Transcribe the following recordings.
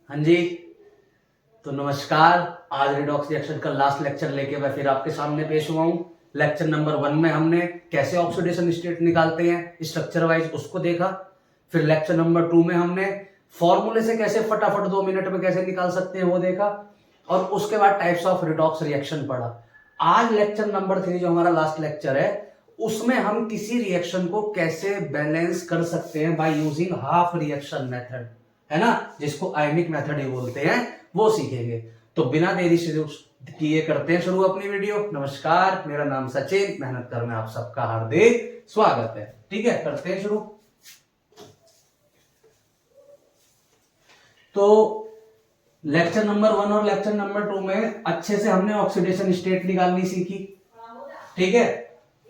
हाँ जी। तो नमस्कार। आज रिडॉक्स रिएक्शन का लास्ट लेक्चर लेके मैं फिर आपके सामने पेश हुआ हूँ। लेक्चर नंबर 1 में हमने कैसे ऑक्सीडेशन स्टेट निकालते हैं स्ट्रक्चर वाइज उसको देखा। फिर लेक्चर नंबर 2 में हमने फॉर्मूले से कैसे फटाफट 2 मिनट में कैसे निकाल सकते हैं वो देखा। और उसके बाद टाइप्स ऑफ रिडॉक्स रिएक्शन पढ़ा। आज लेक्चर नंबर 3 जो हमारा लास्ट लेक्चर है उसमें हम किसी रिएक्शन को कैसे बैलेंस कर सकते हैं by using half reaction method, है ना, जिसको आयनिक मेथड ही बोलते हैं, वो सीखेंगे। तो बिना देरी से किए करते हैं शुरू अपनी वीडियो। नमस्कार, मेरा नाम सचिन, मेहनत कर में आप सबका हार्दिक स्वागत है। ठीक है, करते हैं शुरू। तो लेक्चर नंबर 1 और लेक्चर नंबर 2 में अच्छे से हमने ऑक्सीडेशन स्टेट निकालनी सीखी। ठीक है,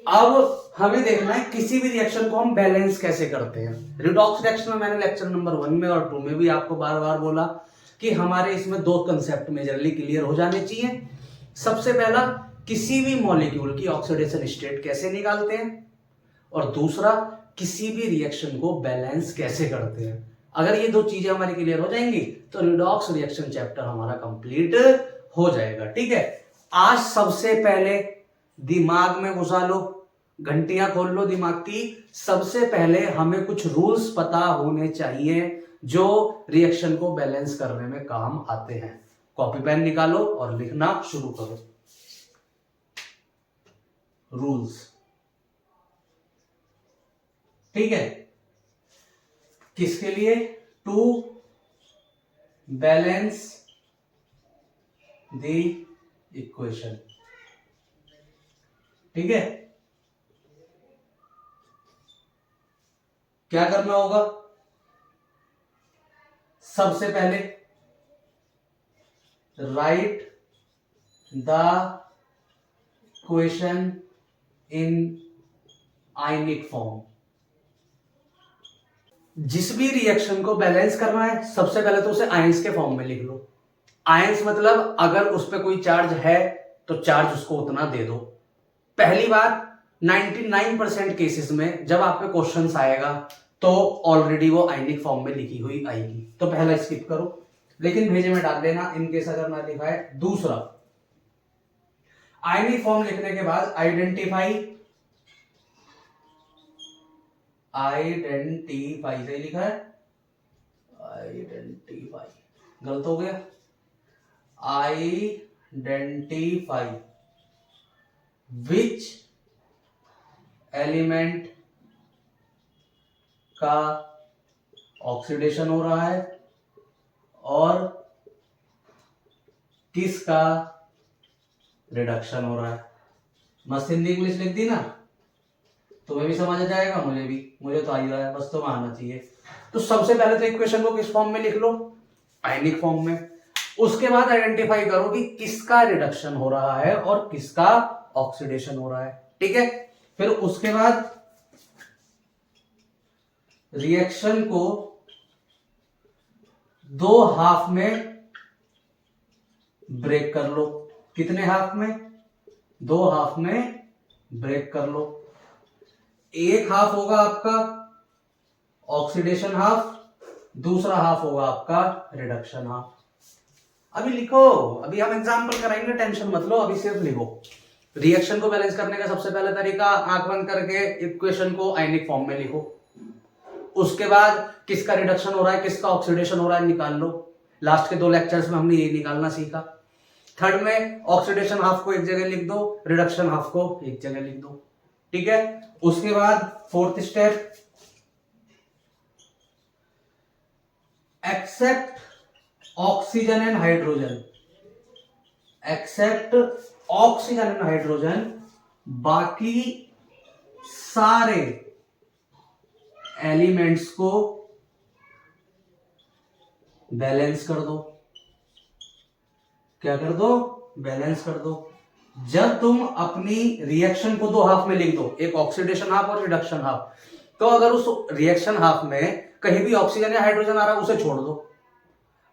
अब हमें देखना है किसी भी रिएक्शन को हम बैलेंस कैसे करते हैं। रिडॉक्स रिएक्शन में मैंने लेक्चर नंबर 1 में और 2 में भी आपको बार बार बोला कि हमारे इसमें 2 कंसेप्ट मेजरली क्लियर हो जाने चाहिए। सबसे पहला, किसी भी मॉलिक्यूल की ऑक्सीडेशन स्टेट कैसे निकालते हैं, और दूसरा, किसी भी रिएक्शन को बैलेंस कैसे करते हैं। अगर ये 2 चीजें हमारी क्लियर हो जाएंगी तो रिडॉक्स रिएक्शन चैप्टर हमारा कंप्लीट हो जाएगा। ठीक है, आज सबसे पहले दिमाग में घुसा लो, घंटियां खोल लो दिमाग की। सबसे पहले हमें कुछ रूल्स पता होने चाहिए जो रिएक्शन को बैलेंस करने में काम आते हैं। कॉपी पेन निकालो और लिखना शुरू करो। रूल्स, ठीक है, किसके लिए? To balance the equation. ठीक है, क्या करना होगा? सबसे पहले write the equation in ionic form. जिस भी रिएक्शन को बैलेंस करना है सबसे पहले तो उसे आयंस के फॉर्म में लिख लो। आयंस मतलब अगर उस पर कोई चार्ज है तो चार्ज उसको उतना दे दो। पहली बात, 99% केसेस में जब आप पे क्वेश्चंस आएगा तो ऑलरेडी वो आयनिक फॉर्म में लिखी हुई आएगी, तो पहला स्किप करो, लेकिन भेजे में डाल देना इन केस अगर ना लिखा है। दूसरा, आयनिक फॉर्म लिखने के बाद आइडेंटिफाई से लिखा है, आइडेंटिफाई गलत हो गया। आइडेंटिफाई विच एलिमेंट का ऑक्सीडेशन हो रहा है और किसका रिडक्शन हो रहा है। मस्त हिंदी इंग्लिश लिख दी ना, तुम्हें भी समझ आ जाएगा, मुझे तो आ ही रहा है, बस तुम्हें आना चाहिए। तो सबसे पहले तो इक्वेशन को किस फॉर्म में लिख लो? आयनिक फॉर्म में। उसके बाद आइडेंटिफाई करो कि किसका रिडक्शन हो रहा है और किसका ऑक्सीडेशन हो रहा है। ठीक है, फिर उसके बाद रिएक्शन को 2 हाफ में ब्रेक कर लो। कितने हाफ में? 2 हाफ में ब्रेक कर लो। एक हाफ होगा आपका ऑक्सीडेशन हाफ, दूसरा हाफ होगा आपका रिडक्शन हाफ। अभी लिखो, अभी हम एग्जांपल कराएंगे, टेंशन मत लो, अभी सिर्फ लिखो। रिएक्शन को बैलेंस करने का सबसे पहला तरीका, आंख बंद करके इक्वेशन को आयनिक फॉर्म में लिखो। उसके बाद किसका रिडक्शन हो रहा है किसका ऑक्सीडेशन हो रहा है निकाल लो। लास्ट के 2 लेक्चर्स में हमने ये निकालना सीखा। थर्ड में ऑक्सीडेशन हाफ को एक जगह लिख दो, रिडक्शन हाफ को एक जगह लिख दो। ठीक है, उसके बाद fourth step, except oxygen and hydrogen. Except oxygen and hydrogen, बाकी सारे एलिमेंट्स को बैलेंस कर दो। क्या कर दो? बैलेंस कर दो। जब तुम अपनी रिएक्शन को 2 हाफ में लिख दो, एक ऑक्सीडेशन हाफ और रिडक्शन हाफ, तो अगर उस रिएक्शन हाफ में कहीं भी ऑक्सीजन या हाइड्रोजन आ रहा है उसे छोड़ दो।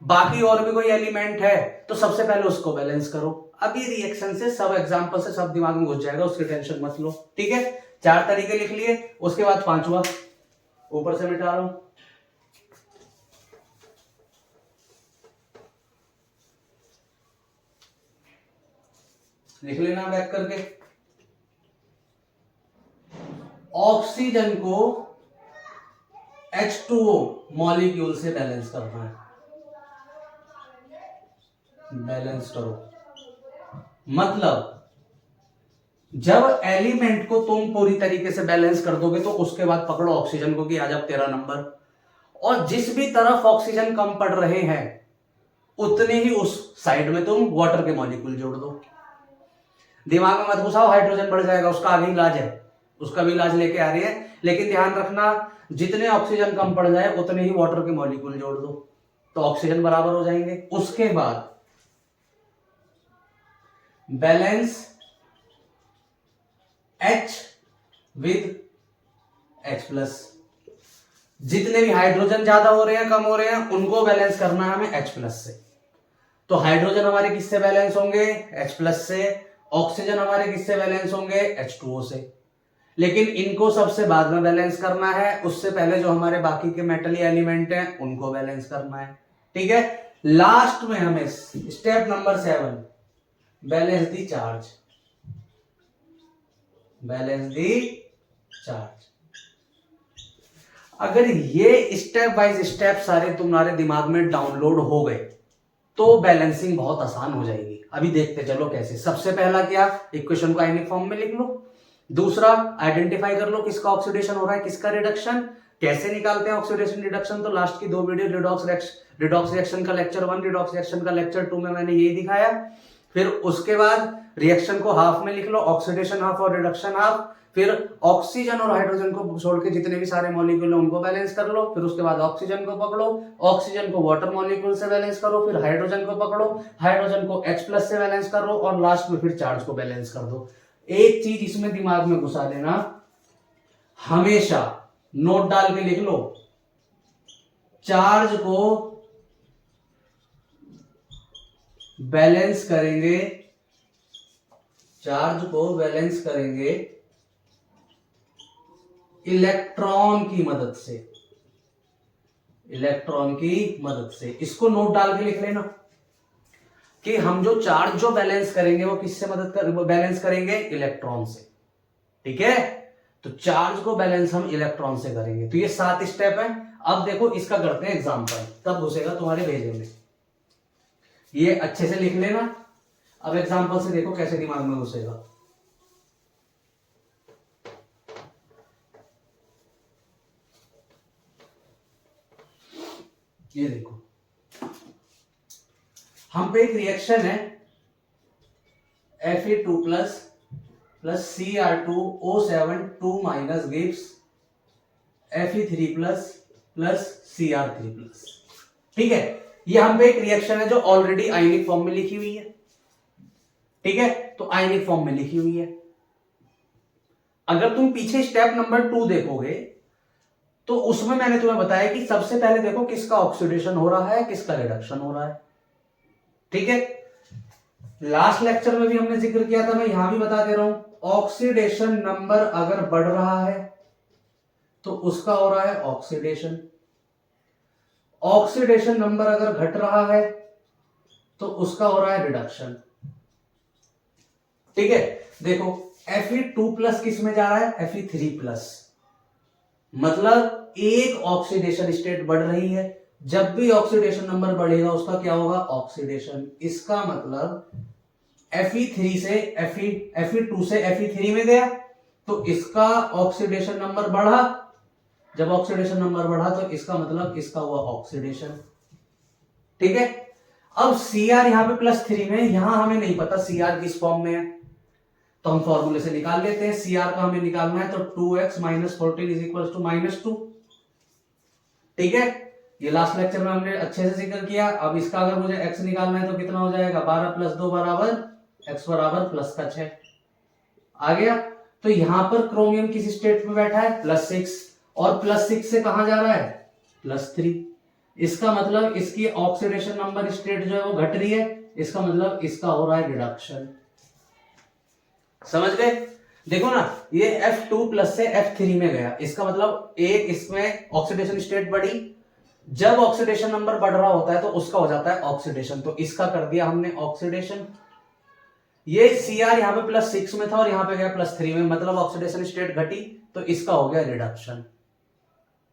बाकी और भी कोई एलिमेंट है तो सबसे पहले उसको बैलेंस करो। अभी रिएक्शन से सब एग्जांपल से सब दिमाग में घुस जाएगा, उसकी टेंशन मत लो। ठीक है, 4 तरीके लिख लिए। उसके बाद 5वां ऊपर से मिटा रहा हूं। लिख लेना बैक करके। ऑक्सीजन को H2O मॉलिक्यूल से बैलेंस करना है, बैलेंस करो। मतलब जब एलिमेंट को तुम पूरी तरीके से बैलेंस कर दोगे तो उसके बाद पकड़ो ऑक्सीजन को कि आज अब तेरा नंबर, और जिस भी तरफ ऑक्सीजन कम पड़ रहे हैं उतने ही उस साइड में तुम वाटर के मॉलिक्यूल जोड़ दो। दिमाग में मत घुसाओ हाइड्रोजन बढ़ जाएगा, उसका आगे इलाज है, उसका भी इलाज लेके आ रही है, लेकिन ध्यान रखना जितने ऑक्सीजन कम पड़ जाए उतने ही वाटर के मॉलिक्यूल जोड़ दो तो ऑक्सीजन बराबर हो जाएंगे। उसके बाद बैलेंस H विद H+, जितने भी हाइड्रोजन ज्यादा हो रहे हैं कम हो रहे हैं उनको बैलेंस करना है हमें H+ से। तो हाइड्रोजन हमारे किससे बैलेंस होंगे? H+ से। ऑक्सीजन हमारे किससे बैलेंस होंगे? H2O से। लेकिन इनको सबसे बाद में बैलेंस करना है, उससे पहले जो हमारे बाकी के मेटली एलिमेंट हैं उनको बैलेंस करना है। ठीक है, लास्ट में हमें step number 7 balance the charge, balance the charge. अगर ये स्टेप बाय स्टेप सारे तुम्हारे दिमाग में डाउनलोड हो गए तो बैलेंसिंग बहुत आसान हो जाएगी। अभी देखते चलो कैसे। सबसे पहला क्या, इक्वेशन को आयनिक फॉर्म में लिख लो। दूसरा, आइडेंटिफाई कर लो किसका ऑक्सीडेशन हो रहा है किसका रिडक्शन। कैसे निकालते हैं ऑक्सीडेशन रिडक्शन, तो लास्ट की 2 वीडियो रिडॉक्स रिएक्शन का लेक्चर 1, रिडॉक्स रिएक्शन का लेक्चर 2 में मैंने यही दिखाया। फिर उसके बाद रिएक्शन को हाफ में लिख लो, ऑक्सीडेशन हाफ और रिडक्शन हाफ। फिर ऑक्सीजन और हाइड्रोजन को छोड़ के जितने भी सारे मॉलिक्यूल हैं उनको बैलेंस कर लो। फिर उसके बाद ऑक्सीजन को पकड़ो, ऑक्सीजन को वाटर मॉलिक्यूल से बैलेंस करो। फिर हाइड्रोजन को पकड़ो, हाइड्रोजन को H+ से बैलेंस करो और लास्ट में फिर चार्ज को बैलेंस कर दो। एक चीज इसमें दिमाग में घुसा लेना, हमेशा नोट डाल के लिख लो, चार्ज को बैलेंस करेंगे, चार्ज को बैलेंस करेंगे इलेक्ट्रॉन की मदद से, इलेक्ट्रॉन की मदद से। इसको नोट डाल के लिख लेना कि हम जो चार्ज जो बैलेंस करेंगे वो किससे मदद कर बैलेंस करेंगे? इलेक्ट्रॉन से। ठीक है, तो चार्ज को बैलेंस हम इलेक्ट्रॉन से करेंगे। तो ये 7 स्टेप है। अब देखो इसका करते हैं एग्जांपल, तब घुसेगा तुम्हारे भेजे में। ये अच्छे से लिख लेना। अब एग्जांपल से देखो कैसे दिमाग में घुसेगा। ये देखो, हम पे एक रिएक्शन है Fe2 plus Cr2O7 2- gives Fe3 plus Cr3 plus. ठीक है, ये हम पे एक रिएक्शन है जो ऑलरेडी आयनिक फॉर्म में लिखी हुई है। ठीक है, तो आयनिक फॉर्म में लिखी हुई है। अगर तुम पीछे स्टेप नंबर 2 देखोगे तो उसमें मैंने तुम्हें बताया कि सबसे पहले देखो किसका ऑक्सीडेशन हो रहा है किसका रिडक्शन हो रहा है। ठीक है, लास्ट लेक्चर में भी हमने जिक्र किया था, मैं यहां भी बता दे रहा हूं, ऑक्सीडेशन नंबर अगर बढ़ रहा है तो उसका हो रहा है ऑक्सीडेशन, ऑक्सीडेशन नंबर अगर घट रहा है तो उसका हो रहा है रिडक्शन। ठीक है, देखो Fe2 प्लस किस में जा रहा है? Fe3 plus. मतलब एक ऑक्सीडेशन स्टेट बढ़ रही है। जब भी ऑक्सीडेशन नंबर बढ़ेगा उसका क्या होगा? ऑक्सीडेशन। इसका मतलब Fe2 से Fe3 में गया तो इसका ऑक्सीडेशन नंबर बढ़ा। जब ऑक्सीडेशन नंबर बढ़ा तो इसका मतलब इसका हुआ ऑक्सीडेशन। ठीक है, अब Cr यहां पे +3 में, यहां हमें नहीं पता Cr किस फॉर्म में है तो हम फॉर्मूले से निकाल लेते हैं। Cr का हमें निकालना है तो 2x - 14 = -2। ठीक है, ये लास्ट लेक्चर में हमने अच्छे से जिक्र किया। अब इसका अगर मुझे x निकालना है तो कितना हो जाएगा? 12 + 2 बराबर x बराबर +6 आ गया। तो यहां पर क्रोमियम किस स्टेट में बैठा है? +6, और +6 से कहां जा रहा है? +3। इसका मतलब इसकी ऑक्सीडेशन नंबर स्टेट जो है वो घट रही है, इसका मतलब इसका हो रहा है रिडक्शन। समझ गए? देखो ना, ये F2 प्लस से F3 में गया, इसका मतलब एक इसमें ऑक्सीडेशन स्टेट बढ़ी। जब ऑक्सीडेशन नंबर बढ़ रहा होता है तो उसका हो जाता है ऑक्सीडेशन, तो इसका कर दिया हमने ऑक्सीडेशन। ये Cr यहाँ पे +6 में था और यहाँ पे गया +3 में, मतलब ऑक्सीडेशन स्टेट घटी, तो इसका हो गया रिडक्शन।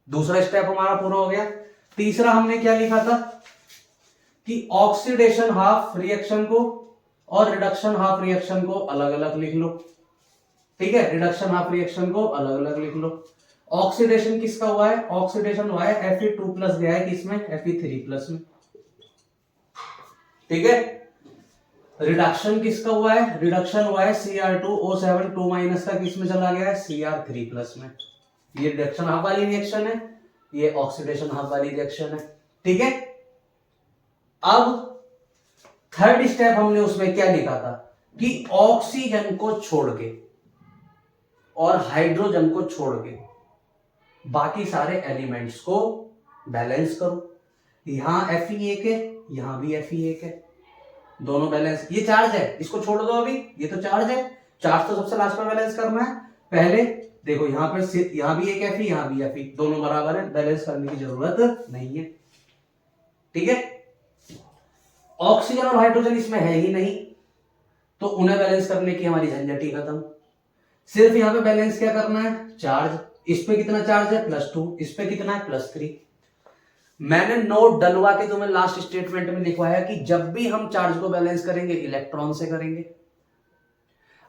दूसरा स्टेप हमारा पूरा हो गया। तीसरा हमने क्या लिखा था कि ऑक्सीडेशन हाफ रिएक्शन को और रिडक्शन हाफ रिएक्शन को अलग अलग लिख लो। ठीक है, रिडक्शन हाफ रिएक्शन को अलग अलग लिख लो। ऑक्सीडेशन किसका हुआ है? ऑक्सीडेशन हुआ है Fe2+ गया है किसमें? Fe3+ में। ठीक है, रिडक्शन किसका हुआ है? रिडक्शन हुआ है Cr2O7 2- का किसमें चला गया है? Cr3+ में। ये रिडक्शन हाफ वाली रिएक्शन है, ये ऑक्सीडेशन हाफ वाली रिएक्शन है। ठीक है, अब थर्ड स्टेप हमने उसमें क्या लिखा था कि ऑक्सीजन को छोड़ के और हाइड्रोजन को छोड़ के बाकी सारे एलिमेंट्स को बैलेंस करो। यहां Fe1 है, यहां भी Fe1 है, दोनों बैलेंस। ये चार्ज है, इसको छोड़ दो अभी, ये तो चार्ज है। चार्ज तो सबसे लास्ट में बैलेंस करना है। पहले देखो यहां पर, यहां भी एक Fe, यहां भी Fe, दोनों बराबर है, बैलेंस करने की जरूरत नहीं है। ठीक है, ऑक्सीजन और हाइड्रोजन इसमें है ही नहीं, तो उन्हें बैलेंस करने की हमारी झंझट ही खत्म। सिर्फ यहां पे बैलेंस क्या करना है? चार्ज। इस पे कितना चार्ज है? +2। इस पे कितना है? +3। मैंने नोट डलवा के तुम्हें लास्ट स्टेटमेंट में लिखवाया कि जब भी हम चार्ज को बैलेंस करेंगे इलेक्ट्रॉन से करेंगे।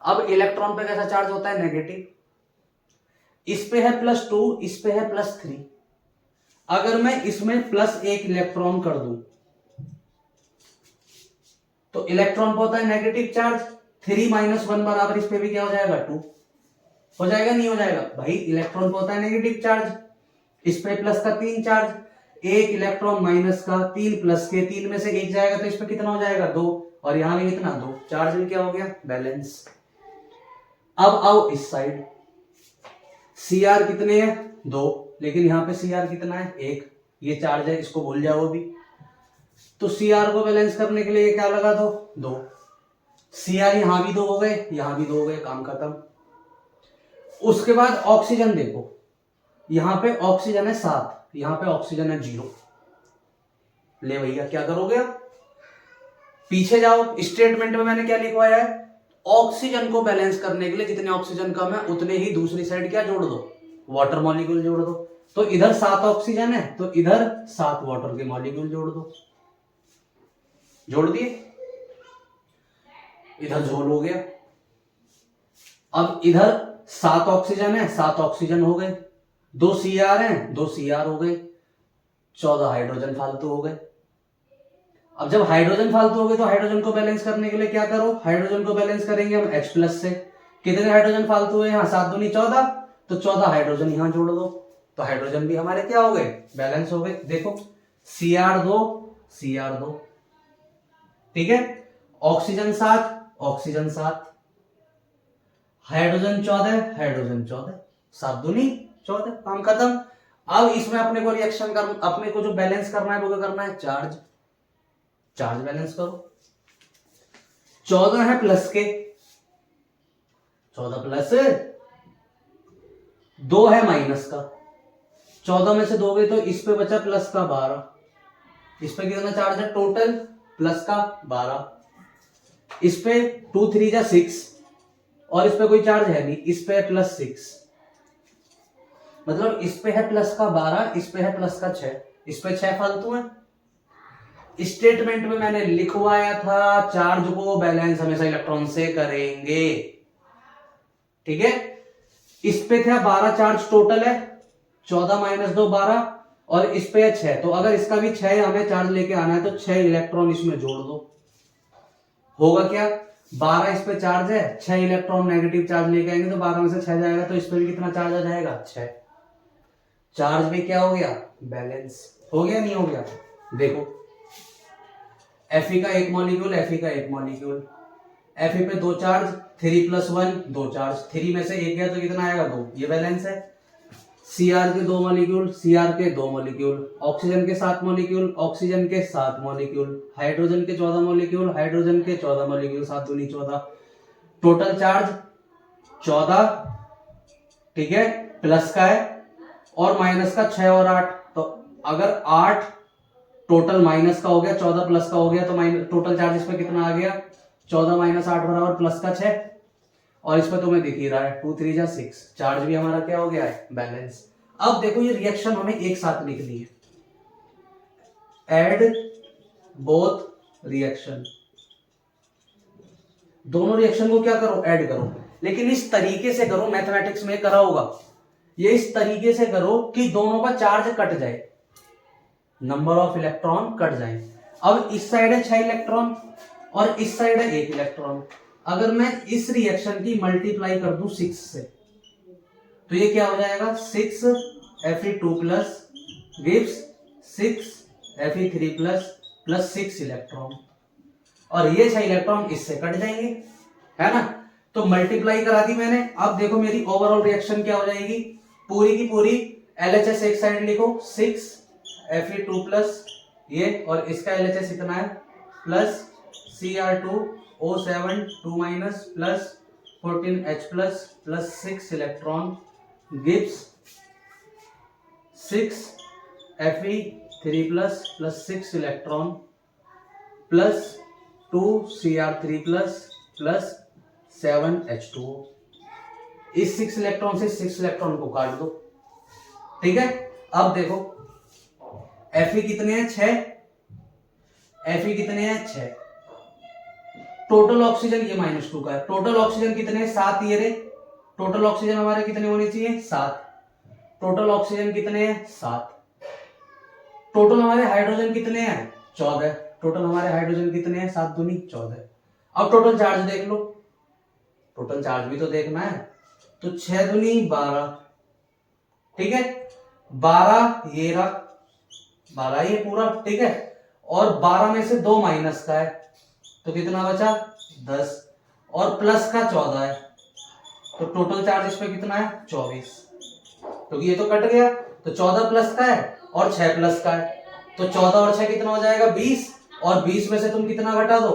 अब इलेक्ट्रॉन पे कैसा चार्ज होता है? नेगेटिव। इस पे है +2, इस पे है +3। अगर मैं इसमें +1 इलेक्ट्रॉन कर दूं तो इलेक्ट्रॉन पे होता है नेगेटिव चार्ज। 3 - 1 बराबर इस पे भी क्या हो जाएगा? 2 हो जाएगा, नहीं हो जाएगा? भाई इलेक्ट्रॉन पे होता है नेगेटिव चार्ज, इस पे प्लस का 3 चार्ज, एक इलेक्ट्रॉन माइनस का 3 प्लस के 3 में से 1 जाएगा तो इस पे कितना हो जाएगा? 2। और यहां भी कितना? 2। चार्ज में क्या हो गया? बैलेंस। अब आओ इस साइड, Cr कितने हैं? 2, लेकिन यहां पे Cr कितना है? 1। ये चार्ज है, इसको भूल जाओ अभी। तो Cr को बैलेंस करने के लिए क्या लगा दो? 2। Cr यहां भी 2 हो गए, यहां भी 2 हो गए, काम खत्म। उसके बाद ऑक्सीजन देखो, यहां पे ऑक्सीजन है 7, यहां पे ऑक्सीजन है 0। ले भैया, क्या करोगे आप? पीछे जाओ, स्टेटमेंट में मैंने क्या लिखवाया है? ऑक्सीजन को बैलेंस करने के लिए जितने ऑक्सीजन कम है उतने ही दूसरी साइड क्या जोड़ दो? वाटर मॉलिक्यूल जोड़ दो। तो इधर 7 ऑक्सीजन है तो इधर 7 वाटर के मॉलिक्यूल जोड़ दो। जोड़ दिए, इधर झोल हो गया। अब इधर 7 ऑक्सीजन है, 7 ऑक्सीजन हो गए, 2 Cr हैं, 2 Cr हो गए, 14 हाइड्रोजन फालतू हो गए। अब जब हाइड्रोजन फालतू हो गए तो हाइड्रोजन को बैलेंस करने के लिए क्या करो? हाइड्रोजन को बैलेंस करेंगे हम H+ से। कितने हाइड्रोजन फालतू है? यहाँ 7 दूनी 14, तो 14 हाइड्रोजन यहां जोड़ दो, तो हाइड्रोजन भी हमारे क्या हो गए? बैलेंस हो गए। देखो Cr2 Cr2, ठीक है, ऑक्सीजन 7 ऑक्सीजन 7, हाइड्रोजन 14 हाइड्रोजन 14, 7 दूनी 14, काम खत्म। अब इसमें अपने को रिएक्शन कर, अपने को जो बैलेंस करना है वो क्या करना है? चार्ज। चार्ज बैलेंस करो। 14 है प्लस के, 14 प्लस 2 है माइनस का, 14 में से 2 गए तो इस पे बचा प्लस का 12। इस पे कितना चार्ज है टोटल? प्लस का 12। इस पे 2 3 जा 6 और इस पे कोई चार्ज है नहीं, इस पे है +6, मतलब इस पे है प्लस का 12, इस पे है प्लस का 6, इस पे 6 फालतू है। स्टेटमेंट में मैंने लिखवाया था चार्ज को बैलेंस हमेशा इलेक्ट्रॉन से करेंगे, ठीक है। इस पे क्या 12 चार्ज टोटल है, 14 - 2 12, और इस पे है 6, तो अगर इसका भी 6 हमें चार्ज लेके आना है तो 6 इलेक्ट्रॉन इसमें जोड़ दो। होगा क्या? 12 इस पे चार्ज है, 6 इलेक्ट्रॉन नेगेटिव चार्ज लेके आएंगे तो 12 में से 6 जाएगा, तो इस पे भी कितना चार्ज आ जाएगा? 6। चार्ज भी क्या हो गया? बैलेंस हो गया, नहीं हो गया? देखो Fe का एक मॉलिक्यूल, Fe का एक मॉलिक्यूल, Fe पे 2 चार्ज, 3 + 1 2 चार्ज, 3 में से 1 गया तो कितना आएगा? 2, ये बैलेंस है। Cr के 2 मॉलिक्यूल, Cr के 2 मॉलिक्यूल, ऑक्सीजन के 7 मॉलिक्यूल, ऑक्सीजन के 7 मॉलिक्यूल, हाइड्रोजन के 14 मॉलिक्यूल, हाइड्रोजन के 14 मॉलिक्यूल, 7 दूनी 14, टोटल चार्ज 14, ठीक है, प्लस का है और माइनस का 6 और 8, तो अगर 8 टोटल माइनस का हो गया, 14 प्लस का हो गया, तो टोटल चार्ज इस पे कितना आ गया? 14 माइनस 8 बराबर प्लस का 6, और इस पर तुम्हें दिख ही रहा है 2 3 जा 6, चार्ज भी हमारा क्या हो गया है, बैलेंस। अब देखो ये रिएक्शन हमें एक साथ लिखनी है, एड बोथ रिएक्शन, दोनों रिएक्शन को क्या करो, ऐड करो। लेकिन इस तरीके से करो, मैथमेटिक्स में करा होगा, ये इस तरीके से करो कि दोनों का चार्ज कट जाए, नंबर ऑफ इलेक्ट्रॉन कट जाए। अब इस साइड है 6 इलेक्ट्रॉन और इस साइड है 1 इलेक्ट्रॉन। अगर मैं इस रिएक्शन की मल्टीप्लाई कर दूं 6 से, तो ये क्या हो जाएगा, 6 Fe2 plus gives 6 Fe3 plus plus 6 electron, और ये 6 इलेक्ट्रॉन इससे कट जाएंगे, है ना। तो मल्टीप्लाई करा दी मैंने। अब देखो मेरी ओवरऑल रिएक्शन क्या हो जाएगी, पूरी की पूरी LHS एक साइड लिखो, 6 Fe2 प्लस ये, और इसका LHS इतना है plus Cr2O7 2 minus plus 14H plus plus 6 electron gives 6 Fe3 plus plus 6 electron plus 2 Cr3 plus plus 7 H2O। इस 6 इलेक्ट्रॉन से 6 इलेक्ट्रॉन को काट दो, ठीक है। अब देखो Fe कितने हैं, 6, Fe कितने हैं, 6, टोटल ऑक्सीजन ये -2 का है, टोटल ऑक्सीजन कितने हैं, 7, ये रे टोटल ऑक्सीजन हमारे कितने होने चाहिए, 7, टोटल ऑक्सीजन कितने हैं, 7, टोटल हमारे हाइड्रोजन कितने हैं, 14, टोटल हमारे हाइड्रोजन कितने हैं, 7 दूनी 14। अब टोटल चार्ज देख लो, टोटल चार्ज भी तो देखना है, तो 6 दूनी 12, ठीक है, 12 ये रहा, 12 ये पूरा, ठीक है, और 12 में से 2 माइनस का है, तो कितना बचा, 10, और प्लस का 14 है, तो टोटल चार्ज इस पे कितना है, 24, क्योंकि ये तो कट गया, तो 14 प्लस का है और 6 प्लस का है, तो 14 और 6 कितना हो जाएगा, 20, और 20 में से तुम कितना घटा दो,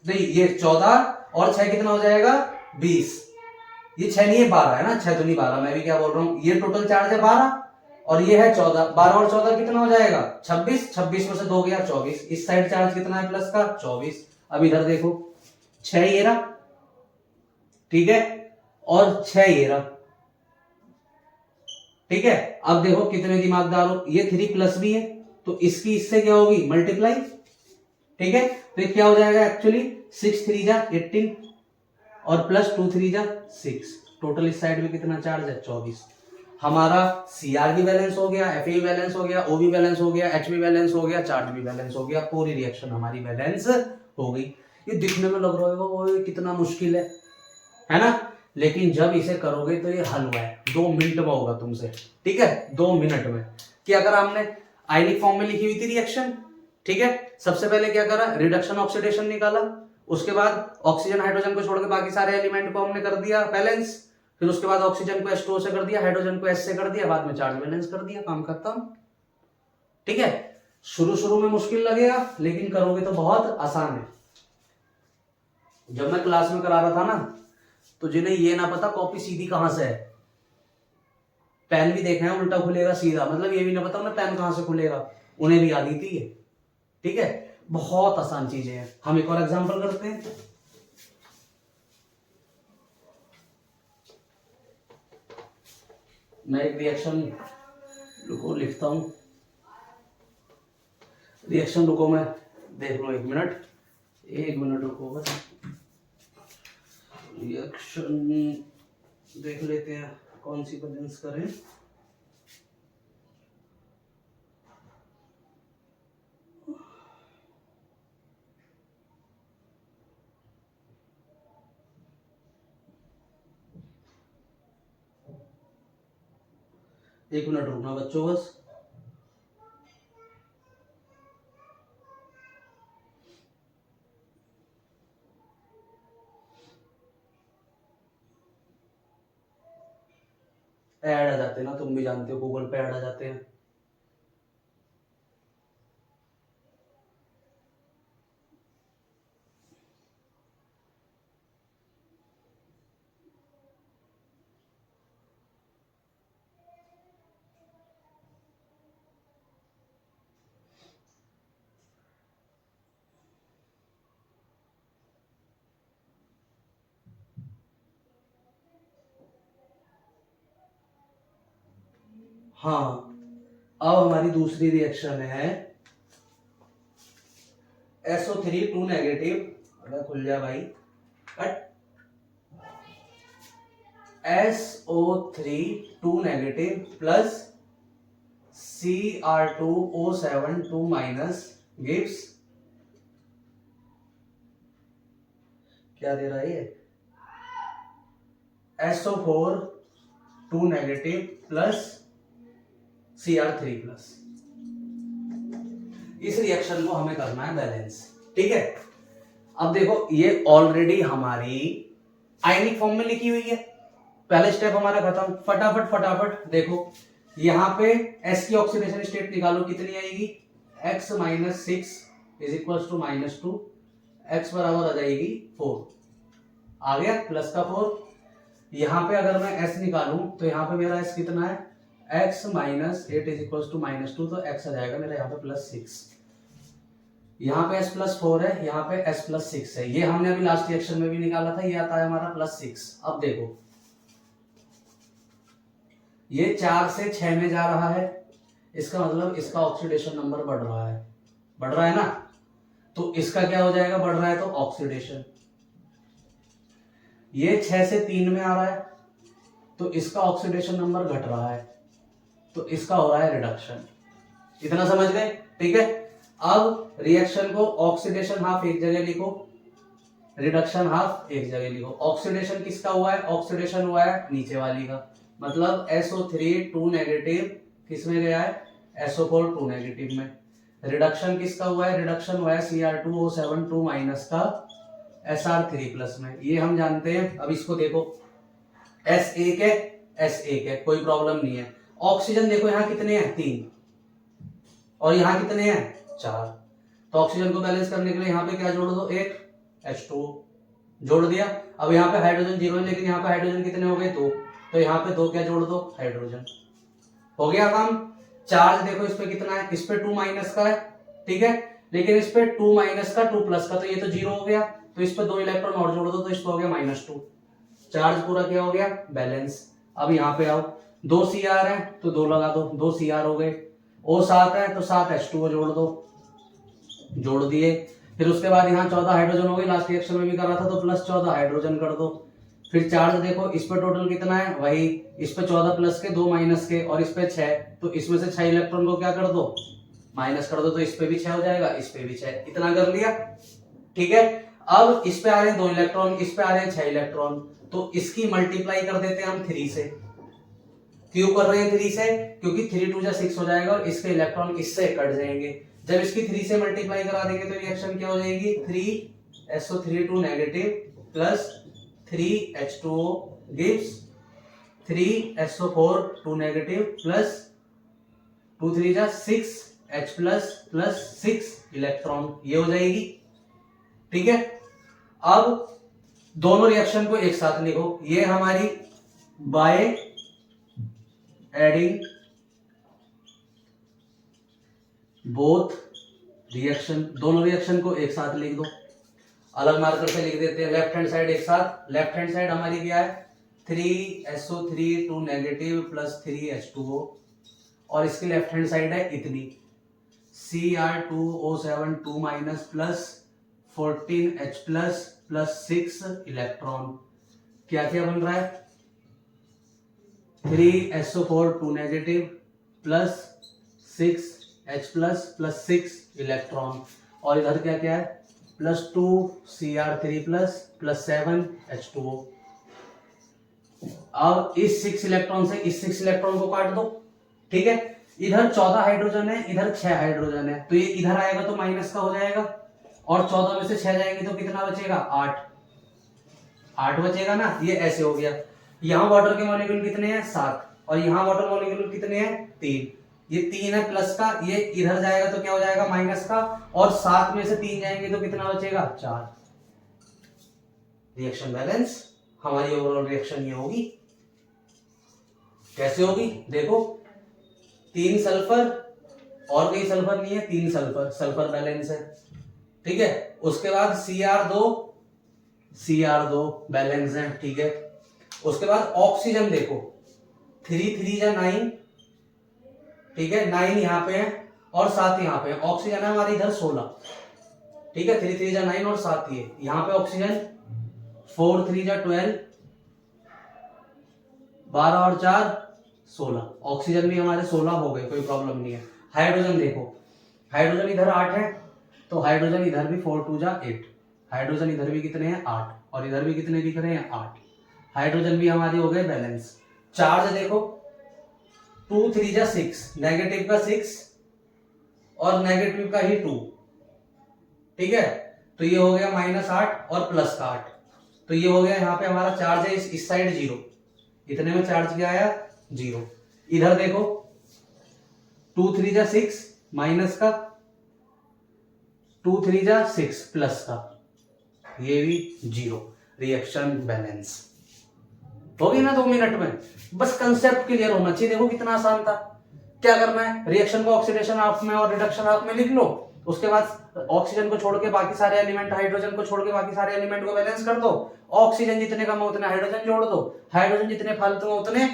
नहीं ये 14 और 6 कितना हो जाएगा, 20, ये 6 नहीं है 12 है ना, 6 तो नहीं 12, मैं भी क्या बोल रहा हूँ, ये टोटल चार्ज है 12 और ये है 14, 12 और 14 कितना हो जाएगा, 26, 26 में से 2 गया 24, इस साइड चार्ज कितना है प्लस का, 24। अब इधर देखो 6 ये रहा, ठीक है, और 6 ये रहा, ठीक है। अब देखो कितने दिमागदार हो, ये 3 प्लस भी है, तो इसकी इससे क्या होगी, मल्टीप्लाई, ठीक है, तो ये क्या हो जाएगा एक्चुअली, 6 3 जा 18 और प्लस 2 3 जा 6, टोटल इस साइड में कितना चार्ज है, 24। हमारा Cr भी बैलेंस हो गया, Fe भी बैलेंस हो गया, O भी बैलेंस हो गया, H भी बैलेंस हो गया, चार्ज भी बैलेंस हो गया, पूरी रिएक्शन हमारी बैलेंस हो गई। ये दिखने में लग रहा होगा वो कितना मुश्किल है ना, लेकिन जब इसे करोगे तो ये हल हुआ है, 2 मिनट में होगा तुमसे, ठीक है, 2 मिनट में। क्या करा हमने, आयनिक फॉर्म में लिखी हुई थी रिएक्शन, ठीक है, सबसे पहले क्या करा, रिडक्शन ऑक्सीडेशन निकाला, उसके बाद ऑक्सीजन हाइड्रोजन को छोड़ के बाकी सारे एलिमेंट को हमने कर दिया बैलेंस, फिर उसके बाद ऑक्सीजन को H2O से कर दिया, हाइड्रोजन को H से कर दिया, बाद में चार्ज बैलेंस कर दिया, काम खत्म, ठीक है। शुरू शुरू में मुश्किल लगेगा, लेकिन करोगे तो बहुत आसान है। जब मैं क्लास में करा रहा था ना, तो जिन्हें ये ना पता कॉपी सीधी कहां से है, पेन भी देखा है उल्टा खुलेगा सीधा, मतलब ये भी ना पता उन्हें पेन कहां से खुलेगा, उन्हें भी आती थी ये, ठीक है, बहुत आसान चीजें हैं। हम एक और एग्जांपल करते हैं, मैं एक रिएक्शन रुको लिखता हूं, रिएक्शन रुको मैं देख लो, 1 मिनट रुको बस, रिएक्शन देख लेते हैं कौन सी बैलेंस करें। एक मिनट रुकना बच्चों बस, ऐड आ जाते हैं ना, तुम भी जानते हो गूगल पे ऐड आ जाते हैं। हाँ, अब हमारी दूसरी रिएक्शन है SO3 2 नेगेटिव, अगर खुल जाए भाई, cut, SO3 2 negative plus Cr2O7 2 minus gives, क्या दे रहा है ये, SO4 2 negative plus Cr3 plus. इस रिएक्शन को हमें करना है बैलेंस, ठीक है। अब देखो ये ऑलरेडी हमारी आयनिक फॉर्म में लिखी हुई है, पहले स्टेप हमारा खत्म। फटाफट फटाफट देखो, यहां पे S की ऑक्सीडेशन स्टेट निकालो, कितनी आएगी, x minus 6 is equal to minus 2, x बराबर आ जाएगी 4, आ गया प्लस का 4। यहां पे अगर मैं S निकालूं तो यहां पे मेरा S कितना है, x minus 8 is equal to minus 2, तो x आ जाएगा मेरा यहाँ पे प्लस 6। यहाँ पे S प्लस 4 है, यहाँ पे S प्लस 6 है, ये हमने अभी लास्ट रिएक्शन में भी निकाला था, ये आता है हमारा प्लस 6। अब देखो ये 4 से 6 में जा रहा है, इसका मतलब इसका ऑक्सीडेशन नंबर बढ़ रहा है ना, तो इसका क्या हो जाएगा, बढ़ रहा है तो ऑक्सीडेशन। ये 6 से 3 में आ रहा है, तो इसका ऑक्सीडेशन नंबर घट रहा है, तो इसका हो रहा है रिडक्शन। इतना समझ गए, ठीक है। अब रिएक्शन को ऑक्सीडेशन हाफ एक जगह लिखो, रिडक्शन हाफ एक जगह लिखो। ऑक्सीडेशन किसका हुआ है, ऑक्सीडेशन हुआ है नीचे वाली का, मतलब SO3 2 नेगेटिव किस में गया है, SO4 2 नेगेटिव में। रिडक्शन किसका हुआ है, रिडक्शन हुआ है Cr2O7 2 माइनस का Sr3 प्लस में, ये हम जानते हैं। अब इसको देखो, S1 है, S1 है, कोई प्रॉब्लम नहीं है। ऑक्सीजन देखो यहाँ कितने हैं, 3, और यहाँ कितने हैं, 4। तो ऑक्सीजन को बैलेंस करने के लिए यहाँ पे क्या जोड़ दो, एक H2 जोड़ दिया। अब यहाँ पे हाइड्रोजन 0 है, लेकिन यहाँ पे हाइड्रोजन कितने हो गए, 2, तो यहाँ पे 2 क्या जोड़ दो, हाइड्रोजन, हो गया काम। चार्ज देखो इस पे कितना है, इस पे 2 माइनस का है, ठीक है, लेकिन इस पे 2 माइनस का 2 प्लस का, तो ये तो 0 हो गया, तो इस पे 2 इलेक्ट्रॉन और जोड़ दो, तो इस पे हो गया -2। चार्ज पूरा क्या हो गया, बैलेंस। अब यहाँ पे आओ, 2 Cr है तो 2 लगा दो, 2 Cr हो गए। O7 है तो 7 H2O जोड़ दो, जोड़ दिए। फिर उसके बाद यहाँ 14 हाइड्रोजन हो गए, लास्ट रिएक्शन में भी कर रहा था, तो प्लस 14 हाइड्रोजन कर दो। फिर चार्ज देखो, इस पे टोटल कितना है, वही, इस पे 14 प्लस के, 2 माइनस के, और इस पे 6, तो इसमें से 6 इलेक्ट्रॉन को क्या कर दो, माइनस कर दो, तो इस पे भी 6 हो जाएगा, इस पे भी 6, इतना कर लिया, ठीक है। अब इस पे आ रहे हैं 2 इलेक्ट्रॉन, इस पे आ रहे हैं 6 इलेक्ट्रॉन, तो इसकी मल्टीप्लाई कर देते हैं हम 3 से। क्यों कर रहे हैं 3 से, क्योंकि 3 2 6 हो जाएगा, और इसके इलेक्ट्रॉन इससे कट जाएंगे। जब इसकी 3 से मल्टीप्लाई करा देंगे तो रिएक्शन क्या हो जाएगी, 3 SO3 2 negative plus 3 H2O gives 3 SO4 2 negative plus 2 3 जा 6 H प्लस प्लस 6 इलेक्ट्रॉन, ये हो जाएगी, ठीक है। अब दोनों रिएक्शन को एक साथ लिखो, ये हमारी बाय एडिंग बोथ रिएक्शन, दोनों रिएक्शन को एक साथ लिख दो, अलग मार्कर से लिख देते हैं। लेफ्ट हैंड साइड एक साथ, लेफ्ट हैंड साइड हमारी क्या है, 3 SO3 2 नेगेटिव प्लस 3 H2O, और इसकी लेफ्ट हैंड साइड है इतनी, Cr2O7 2 minus plus 14 H plus plus 6 electron. क्या क्या बन रहा है, 3 SO4 2 negative plus 6 H plus plus 6 electron, और इधर क्या क्या है, plus 2 Cr3 plus plus 7 H2O। अब इस 6 इलेक्ट्रॉन से इस 6 इलेक्ट्रॉन को काट दो, ठीक है। इधर 14 हाइड्रोजन है, इधर 6 हाइड्रोजन है, तो ये इधर आएगा तो माइनस का हो जाएगा, और 14 में से 6 जाएंगे तो कितना बचेगा, 8 बचेगा ना, ये ऐसे हो गया। यहाँ वाटर के मॉलिक्यूल कितने हैं, 7, और यहाँ वाटर मॉलिक्यूल कितने हैं, 3, ये 3 है प्लस का, ये इधर जाएगा तो क्या हो जाएगा, माइनस का, और 7 में से 3 जाएंगे तो कितना बचेगा, 4। रिएक्शन बैलेंस, हमारी ओवरऑल रिएक्शन ये होगी। कैसे होगी, देखो 3 सल्फर और कोई सल्फर नहीं है, 3 सल्फर, सल्फर बैलेंस है, ठीक है। उसके बाद Cr2 बैलेंस है, ठीक है। उसके बाद ऑक्सीजन देखो, 3 3 जा 9, ठीक है, 9 यहाँ पे है और 7 यहाँ पे है। ऑक्सीजन है हमारी इधर 16, ठीक है, 3 3 जा 9 और 7 ये यहाँ पे ऑक्सीजन, 4 3 जा 12, 12 और 4 16, ऑक्सीजन भी हमारे 16 हो गए, कोई प्रॉब्लम नहीं है। हाइड्रोजन देखो, हाइड्रोजन इधर 8 है तो हाइड्रोजन इधर भी 4 2 जा 8, हाइड्रोजन इधर भी कितने हैं 8 और इधर भी कितने दिख रहे हैं 8, हाइड्रोजन भी हमारी हो गए बैलेंस। चार्ज देखो 2 3 जा 6, नेगेटिव का 6 और नेगेटिव का ही 2, ठीक है, तो ये हो गया -8 और प्लस का 8, तो ये हो गया यहाँ पे हमारा चार्ज है इस साइड 0, इतने में चार्ज क्या आया 0। इधर देखो 2 3 जा 6 माइनस का, 2 3 जा 6 प्लस का, ये भी 0, रिएक्शन बैलेंस हो गई ना 2 मिनट में। बस कंसेप्ट क्लियर होना चाहिए। देखो कितना आसान था। क्या करना है, रिएक्शन को ऑक्सीडेशन हाफ में और रिडक्शन हाफ में लिख लो, उसके बाद ऑक्सीजन को छोड़ के बाकी सारे एलिमेंट, हाइड्रोजन को छोड़ के बाकी सारे एलिमेंट को बैलेंस कर दो, ऑक्सीजन जितने कम है उतने हाइड्रोजन जोड़ दो, हाइड्रोजन जितने फालतू है उतने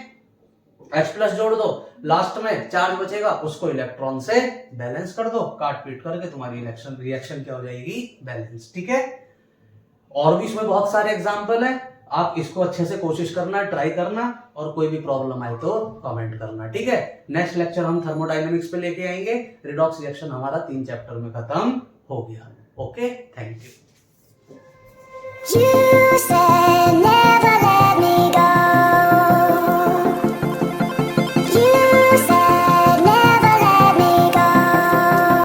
H+ जोड़ दो, लास्ट में चार्ज बचेगा उसको इलेक्ट्रॉन से बैलेंस कर दो, काट पीट करके तुम्हारी रिएक्शन क्या हो जाएगी बैलेंस, ठीक है। और भी इसमें बहुत सारे एग्जांपल है, आप इसको अच्छे से कोशिश करना, ट्राई करना, और कोई भी प्रॉब्लम आए तो कमेंट करना, ठीक है। नेक्स्ट लेक्चर हम थर्मोडायनेमिक्स पे लेके आएंगे। रिडॉक्स रिएक्शन हमारा 3 चैप्टर में खत्म हो गया। Okay, thank you.